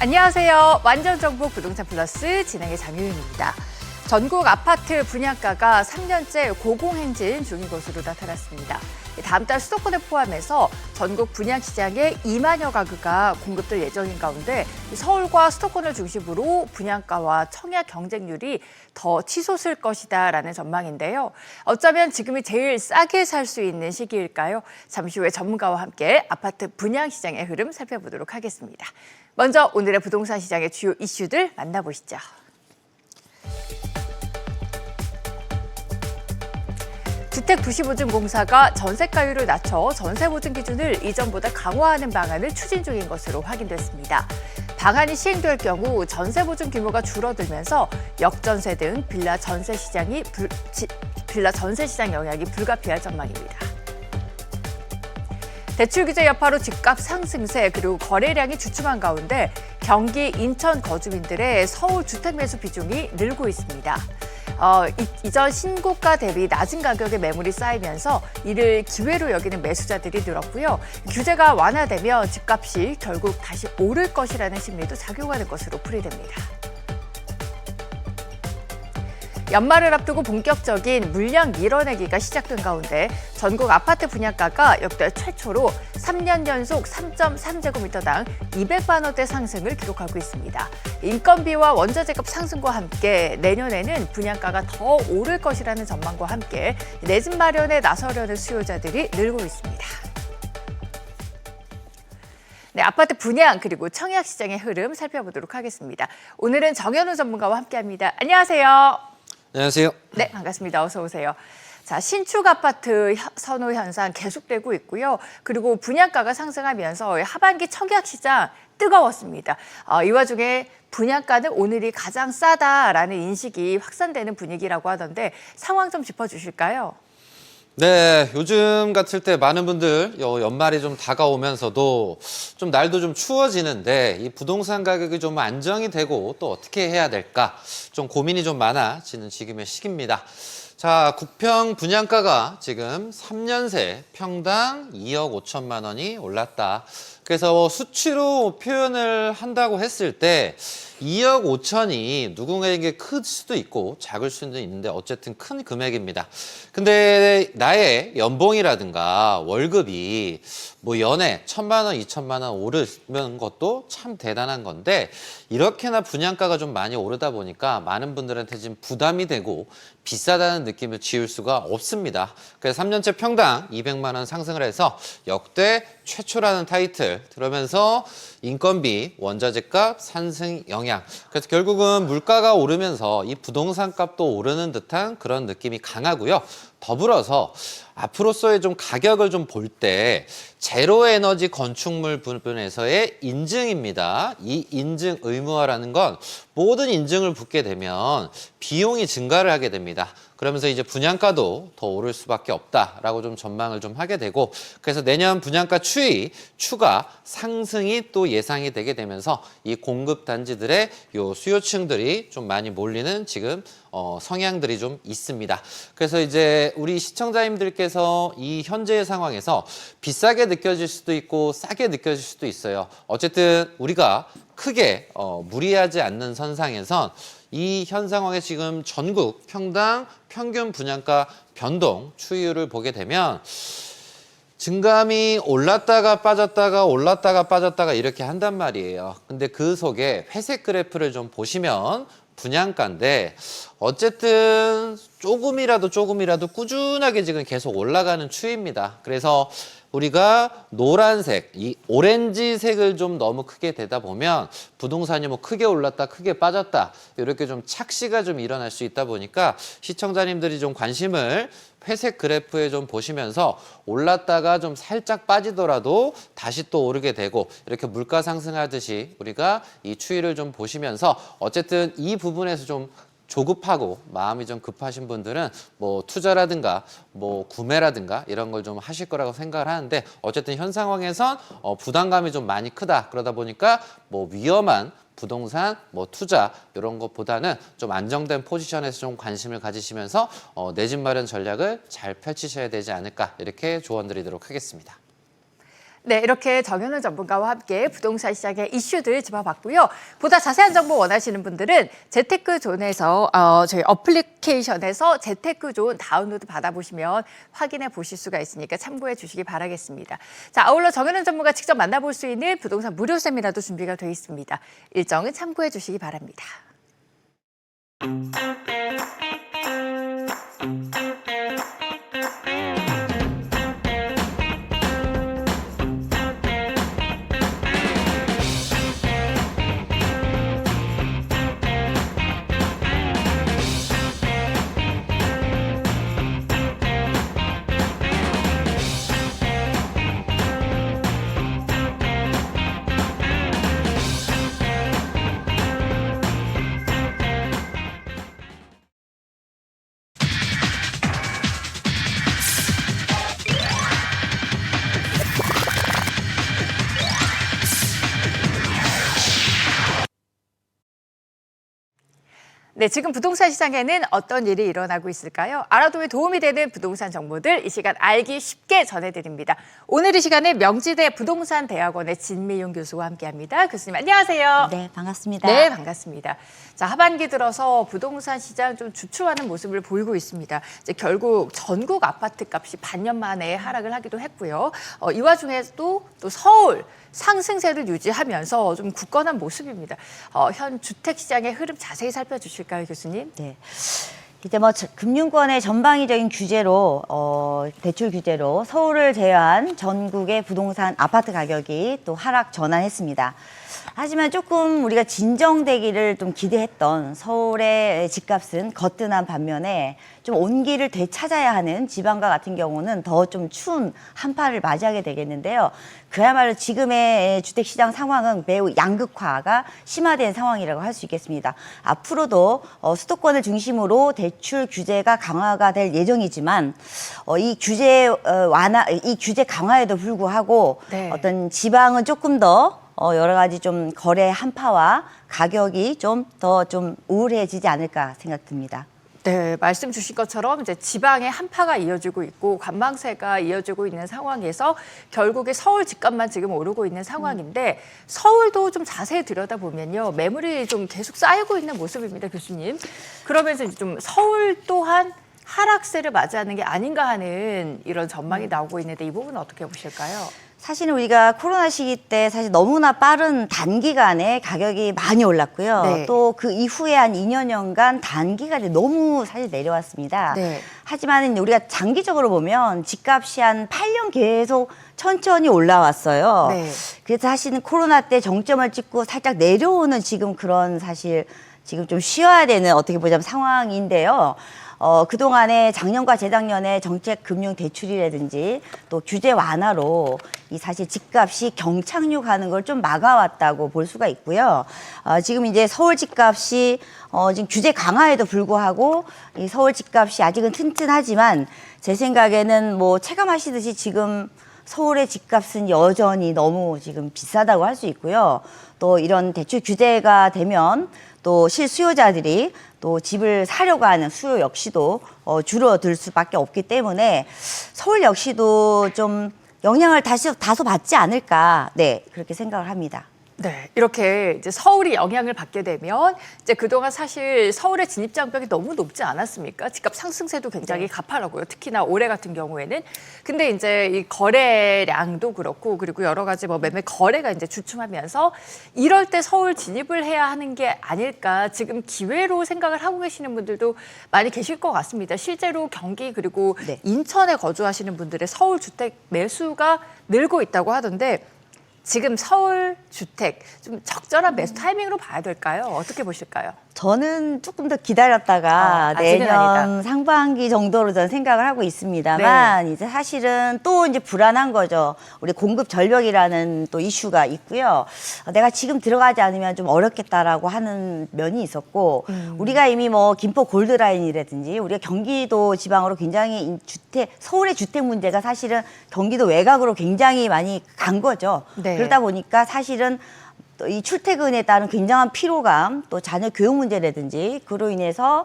안녕하세요. 완전정보 부동산 플러스 진행의 장유윤입니다. 전국 아파트 분양가가 3년째 고공행진 중인 것으로 나타났습니다. 다음 달 수도권을 포함해서 전국 분양시장에 2만여 가구가 공급될 예정인 가운데 서울과 수도권을 중심으로 분양가와 청약 경쟁률이 더 치솟을 것이다라는 전망인데요. 어쩌면 지금이 제일 싸게 살 수 있는 시기일까요? 잠시 후에 전문가와 함께 아파트 분양시장의 흐름 살펴보도록 하겠습니다. 먼저 오늘의 부동산 시장의 주요 이슈들 만나보시죠. 주택도시보증공사가 전세가율을 낮춰 전세보증 기준을 이전보다 강화하는 방안을 추진 중인 것으로 확인됐습니다. 방안이 시행될 경우 전세보증 규모가 줄어들면서 역전세 등 빌라 전세 시장 영향이 불가피할 전망입니다. 대출 규제 여파로 집값 상승세 그리고 거래량이 주춤한 가운데 경기, 인천 거주민들의 서울 주택 매수 비중이 늘고 있습니다. 이전 신고가 대비 낮은 가격의 매물이 쌓이면서 이를 기회로 여기는 매수자들이 늘었고요. 규제가 완화되면 집값이 결국 다시 오를 것이라는 심리도 작용하는 것으로 풀이됩니다. 연말을 앞두고 본격적인 물량 밀어내기가 시작된 가운데 전국 아파트 분양가가 역대 최초로 3년 연속 3.3제곱미터당 200만 원대 상승을 기록하고 있습니다. 인건비와 원자재값 상승과 함께 내년에는 분양가가 더 오를 것이라는 전망과 함께 내 집 마련에 나서려는 수요자들이 늘고 있습니다. 네, 아파트 분양 그리고 청약 시장의 흐름 살펴보도록 하겠습니다. 오늘은 정현우 전문가와 함께합니다. 안녕하세요. 안녕하세요. 네, 반갑습니다. 어서 오세요. 자, 신축 아파트 선호 현상 계속되고 있고요. 그리고 분양가가 상승하면서 하반기 청약 시장 뜨거웠습니다. 이 와중에 분양가는 오늘이 가장 싸다라는 인식이 확산되는 분위기라고 하던데 상황 좀 짚어주실까요? 네, 요즘 같을 때 많은 분들 연말이 좀 다가오면서도 좀 날도 좀 추워지는데 이 부동산 가격이 좀 안정이 되고 또 어떻게 해야 될까 좀 고민이 좀 많아지는 지금의 시기입니다. 자, 국평 분양가가 지금 3년 새 평당 2억 5천만 원이 올랐다. 그래서 수치로 표현을 한다고 했을 때 2억 5천이 누군가에게 클 수도 있고 작을 수도 있는데 어쨌든 큰 금액입니다. 근데 나의 연봉이라든가 월급이 뭐 연에 1,000만 원, 2,000만 원 오르는 것도 참 대단한 건데 이렇게나 분양가가 좀 많이 오르다 보니까 많은 분들한테 지금 부담이 되고 비싸다는 느낌을 지울 수가 없습니다. 그래서 3년째 평당 200만 원 상승을 해서 역대 최초라는 타이틀 들으면서 인건비, 원자재값 상승 영향. 그래서 결국은 물가가 오르면서 이 부동산 값도 오르는 듯한 그런 느낌이 강하고요. 더불어서 앞으로서의 좀 가격을 좀 볼 때 제로 에너지 건축물 부분에서의 인증입니다. 이 인증 의무화라는 건 모든 인증을 붙게 되면 비용이 증가를 하게 됩니다. 그러면서 이제 분양가도 더 오를 수밖에 없다라고 좀 전망을 좀 하게 되고 그래서 내년 분양가 추가 상승이 또 예상이 되게 되면서 이 공급 단지들의 요 수요층들이 좀 많이 몰리는 지금 성향들이 좀 있습니다. 그래서 이제 우리 시청자님들께서 이 현재의 상황에서 비싸게 느껴질 수도 있고 싸게 느껴질 수도 있어요. 어쨌든 우리가 크게 무리하지 않는 선상에선 이 현 상황에 지금 전국 평당 평균 분양가 변동 추이율을 보게 되면 증감이 올랐다가 빠졌다가 올랐다가 빠졌다가 이렇게 한단 말이에요. 근데 그 속에 회색 그래프를 좀 보시면 분양가인데 어쨌든 조금이라도 꾸준하게 지금 계속 올라가는 추이입니다. 그래서 우리가 노란색, 이 오렌지색을 좀 너무 크게 되다 보면 부동산이 뭐 크게 올랐다, 크게 빠졌다 이렇게 좀 착시가 좀 일어날 수 있다 보니까 시청자님들이 좀 관심을 회색 그래프에 좀 보시면서 올랐다가 좀 살짝 빠지더라도 다시 또 오르게 되고 이렇게 물가 상승하듯이 우리가 이 추이를 좀 보시면서 어쨌든 이 부분에서 좀 조급하고 마음이 좀 급하신 분들은 뭐 투자라든가 뭐 구매라든가 이런 걸 좀 하실 거라고 생각을 하는데 어쨌든 현 상황에선 부담감이 좀 많이 크다. 그러다 보니까 뭐 위험한 부동산, 뭐 투자 이런 것보다는 좀 안정된 포지션에서 좀 관심을 가지시면서 내 집 마련 전략을 잘 펼치셔야 되지 않을까 이렇게 조언드리도록 하겠습니다. 네, 이렇게 정현우 전문가와 함께 부동산 시장의 이슈들 짚어봤고요. 보다 자세한 정보 원하시는 분들은 재테크존에서 저희 어플리케이션에서 재테크존 다운로드 받아보시면 확인해 보실 수가 있으니까 참고해 주시기 바라겠습니다. 자, 아울러 정현우 전문가 직접 만나볼 수 있는 부동산 무료 세미나도 준비가 되어 있습니다. 일정은 참고해 주시기 바랍니다. 네, 지금 부동산 시장에는 어떤 일이 일어나고 있을까요? 알아두면 도움이 되는 부동산 정보들 이 시간 알기 쉽게 전해드립니다. 오늘 이 시간에 명지대 부동산 대학원의 진미용 교수와 함께합니다. 교수님 안녕하세요. 네, 반갑습니다. 네, 반갑습니다. 자, 하반기 들어서 부동산 시장 좀 주춤하는 모습을 보이고 있습니다. 이제 결국 전국 아파트 값이 반년 만에 하락을 하기도 했고요. 이 와중에도 또 서울 상승세를 유지하면서 좀 굳건한 모습입니다. 현 주택 시장의 흐름 자세히 살펴주실까요, 교수님? 네. 이제 뭐 금융권의 전방위적인 규제로 대출 규제로 서울을 제외한 전국의 부동산 아파트 가격이 또 하락 전환했습니다. 하지만 조금 우리가 진정되기를 좀 기대했던 서울의 집값은 거뜬한 반면에 좀 온기를 되찾아야 하는 지방과 같은 경우는 더 좀 추운 한파를 맞이하게 되겠는데요. 그야말로 지금의 주택시장 상황은 매우 양극화가 심화된 상황이라고 할 수 있겠습니다. 앞으로도 수도권을 중심으로 대출 규제가 강화가 될 예정이지만 이 규제 강화에도 불구하고 네. 어떤 지방은 조금 더 여러 가지 좀 거래 한파와 가격이 좀 더 좀 우울해지지 않을까 생각됩니다. 네, 말씀 주신 것처럼 이제 지방의 한파가 이어지고 있고 관망세가 이어지고 있는 상황에서 결국에 서울 집값만 지금 오르고 있는 상황인데 서울도 좀 자세히 들여다보면요. 매물이 좀 계속 쌓이고 있는 모습입니다, 교수님. 그러면서 이제 좀 서울 또한 하락세를 맞이하는 게 아닌가 하는 이런 전망이 나오고 있는데 이 부분은 어떻게 보실까요? 사실은 우리가 코로나 시기 때 사실 너무나 빠른 단기간에 가격이 많이 올랐고요. 네. 또 그 이후에 한 2년간 단기간에 너무 사실 내려왔습니다. 네. 하지만 우리가 장기적으로 보면 집값이 한 8년 계속 천천히 올라왔어요. 네. 그래서 사실은 코로나 때 정점을 찍고 살짝 내려오는 지금 그런 사실 지금 좀 쉬어야 되는 어떻게 보자면 상황인데요. 그동안에 작년과 재작년에 정책 금융 대출이라든지 또 규제 완화로 이 사실 집값이 경착륙하는 걸 좀 막아왔다고 볼 수가 있고요. 지금 이제 서울 집값이 지금 규제 강화에도 불구하고 이 서울 집값이 아직은 튼튼하지만 제 생각에는 뭐 체감하시듯이 지금 서울의 집값은 여전히 너무 지금 비싸다고 할 수 있고요. 또 이런 대출 규제가 되면 또 실수요자들이 또 집을 사려고 하는 수요 역시도 줄어들 수밖에 없기 때문에 서울 역시도 좀 영향을 다소 받지 않을까, 네, 그렇게 생각을 합니다. 네, 이렇게 이제 서울이 영향을 받게 되면 이제 그동안 사실 서울의 진입 장벽이 너무 높지 않았습니까? 집값 상승세도 굉장히 네. 가파르고요. 특히나 올해 같은 경우에는. 근데 이제 이 거래량도 그렇고 그리고 여러 가지 뭐 매매 거래가 이제 주춤하면서 이럴 때 서울 진입을 해야 하는 게 아닐까 지금 기회로 생각을 하고 계시는 분들도 많이 계실 것 같습니다. 실제로 경기 그리고 네. 인천에 거주하시는 분들의 서울 주택 매수가 늘고 있다고 하던데 지금 서울 주택 좀 적절한 매수 타이밍으로 봐야 될까요? 어떻게 보실까요? 저는 조금 더 기다렸다가 아직은 내년 아니다. 상반기 정도로 저는 생각을 하고 있습니다만 이제 사실은 또 이제 불안한 거죠. 우리 공급 절벽이라는 또 이슈가 있고요. 내가 지금 들어가지 않으면 좀 어렵겠다라고 하는 면이 있었고 우리가 이미 뭐 김포 골드라인이라든지 우리가 경기도 지방으로 굉장히 서울의 주택 문제가 사실은 경기도 외곽으로 굉장히 많이 간 거죠. 네. 그러다 보니까 사실은 또 이 출퇴근에 따른 굉장한 피로감, 또 자녀 교육 문제라든지 그로 인해서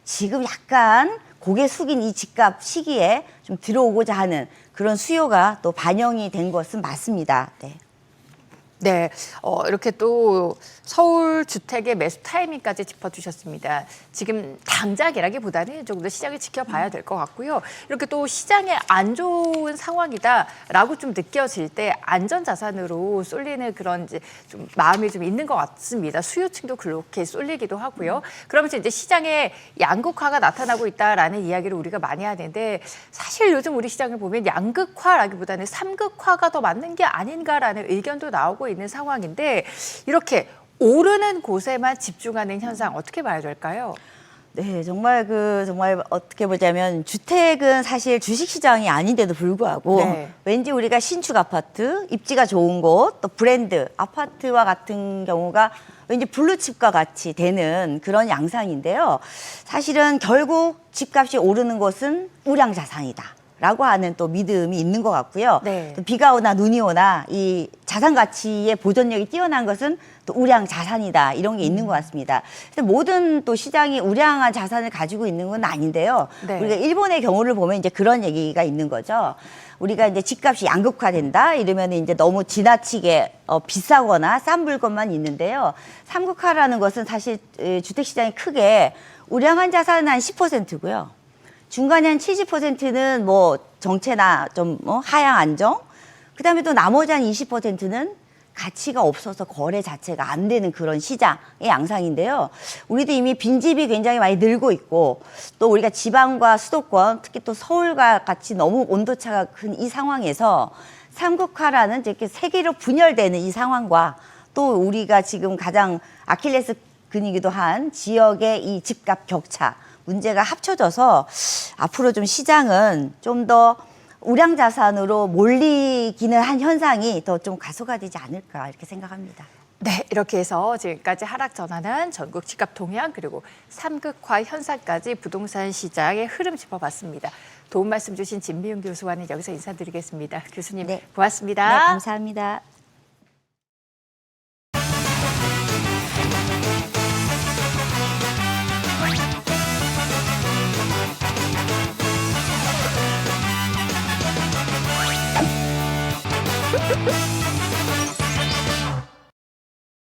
지금 약간 고개 숙인 이 집값 시기에 좀 들어오고자 하는 그런 수요가 또 반영이 된 것은 맞습니다. 네. 네, 이렇게 또 서울 주택의 매수 타이밍까지 짚어주셨습니다. 지금 당장이라기보다는 조금 더 시장을 지켜봐야 될 것 같고요. 이렇게 또 시장에 안 좋은 상황이다라고 좀 느껴질 때 안전자산으로 쏠리는 그런 이제 좀 마음이 좀 있는 것 같습니다. 수요층도 그렇게 쏠리기도 하고요. 그러면서 이제 시장에 양극화가 나타나고 있다라는 이야기를 우리가 많이 하는데 사실 요즘 우리 시장을 보면 양극화라기보다는 삼극화가 더 맞는 게 아닌가라는 의견도 나오고 있는 상황인데 이렇게 오르는 곳에만 집중하는 현상 어떻게 봐야 될까요? 네, 정말 어떻게 보자면 주택은 사실 주식 시장이 아닌데도 불구하고 네. 왠지 우리가 신축 아파트, 입지가 좋은 곳, 또 브랜드 아파트와 같은 경우가 왠지 블루칩과 같이 되는 그런 양상인데요. 사실은 결국 집값이 오르는 것은 우량 자산이다. 라고 하는 또 믿음이 있는 것 같고요. 네. 또 비가 오나 눈이 오나 이 자산 가치의 보존력이 뛰어난 것은 또 우량 자산이다 이런 게 있는 것 같습니다. 그래서 모든 또 시장이 우량한 자산을 가지고 있는 건 아닌데요. 네. 우리가 일본의 경우를 보면 이제 그런 얘기가 있는 거죠. 우리가 이제 집값이 양극화된다 이러면 이제 너무 지나치게 비싸거나 싼 물건만 있는데요. 삼극화라는 것은 사실 주택 시장이 크게 우량한 자산은 한 10%고요. 중간에 한 70%는 뭐 정체나 좀 하향 안정, 그다음에 또 나머지 한 20%는 가치가 없어서 거래 자체가 안 되는 그런 시장의 양상인데요. 우리도 이미 빈집이 굉장히 많이 늘고 있고 또 우리가 지방과 수도권, 특히 또 서울과 같이 너무 온도차가 큰 이 상황에서 삼극화라는 이렇게 세 개로 분열되는 이 상황과 또 우리가 지금 가장 아킬레스 근이기도 한 지역의 이 집값 격차 문제가 합쳐져서 앞으로 좀 시장은 좀 더 우량 자산으로 몰리기는 한 현상이 더 좀 가속화되지 않을까 이렇게 생각합니다. 네, 이렇게 해서 지금까지 하락 전환한 전국 집값 동향 그리고 삼극화 현상까지 부동산 시장의 흐름 짚어봤습니다. 도움 말씀 주신 진미용 교수와는 여기서 인사드리겠습니다. 교수님 네. 고맙습니다. 네, 감사합니다.